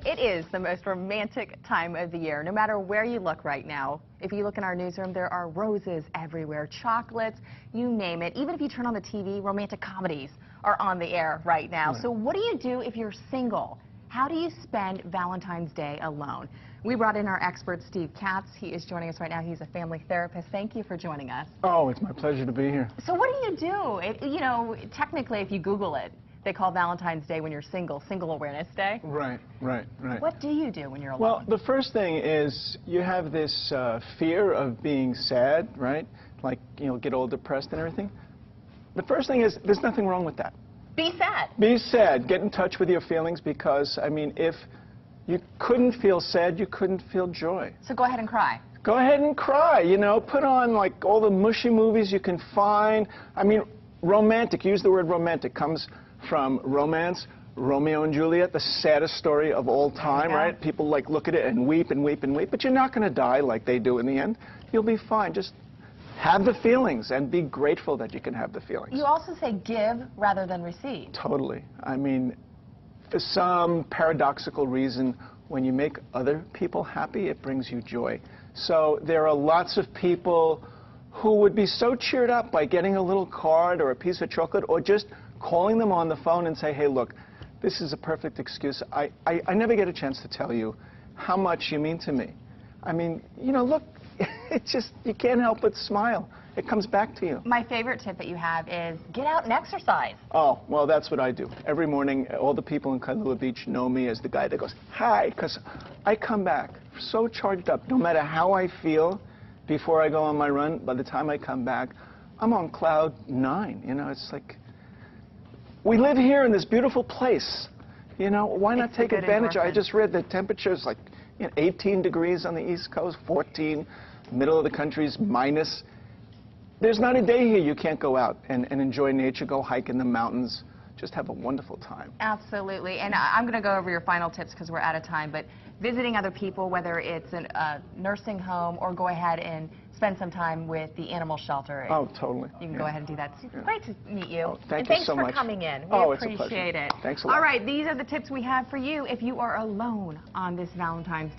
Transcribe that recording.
It is the most romantic time of the year. No matter where you look right now, if you look in our newsroom, there are roses everywhere, chocolates, you name it. Even if you turn on the TV, romantic comedies are on the air right now. Right. So what do you do if you're single? How do you spend Valentine's Day alone? We brought in our expert, Steve Katz. He is joining us right now. He's a family therapist. Thank you for joining us. Oh, it's my pleasure to be here. So what do you do? You know, technically, if you Google it, they call Valentine's Day when you're single, Single Awareness Day. Right. What do you do when you're alone? Well, the first thing is you have this fear of being sad, right? Like, you know, get all depressed and everything. The first thing is there's nothing wrong with that. Be sad. Be sad. Get in touch with your feelings because, I mean, if you couldn't feel sad, you couldn't feel joy. So go ahead and cry. Go ahead and cry, you know. Put on, like, all the mushy movies you can find. I mean, romantic, use the word romantic, comes from romance, Romeo and Juliet, the saddest story of all time, right? People, like, look at it and weep and weep and weep, but you're not going to die like they do in the end. You'll be fine. Just have the feelings and be grateful that you can have the feelings. You also say give rather than receive. Totally. I mean, for some paradoxical reason, when you make other people happy, it brings you joy. So there are lots of people who would be so cheered up by getting a little card or a piece of chocolate or just calling them on the phone and say, hey, look, this is a perfect excuse. I never get a chance to tell you how much you mean to me. I mean, you know, look, it's just, you can't help but smile. It comes back to you. My favorite tip that you have is get out and exercise. Oh, well, that's what I do. Every morning, all the people in Kailua Beach know me as the guy that goes, hi, because I come back so charged up. No matter how I feel before I go on my run, by the time I come back, I'm on cloud 9. You know, it's like, we live here in this beautiful place. You know, why not take advantage? I just read the temperature's like 18 degrees on the East Coast, 14, middle of the country's minus. There's not a day here you can't go out and enjoy nature, go hike in the mountains, just have a wonderful time. Absolutely. And I'm going to go over your final tips because we're out of time. But visiting other people, whether it's a nursing home or go ahead and spend some time with the animal shelter. Oh, totally. You can go ahead and do that. It's great to meet you. Oh, thank you so much. Thanks for coming in. Oh, We it's a pleasure. appreciate it. Thanks a lot. All right, these are the tips we have for you if you are alone on this Valentine's Day.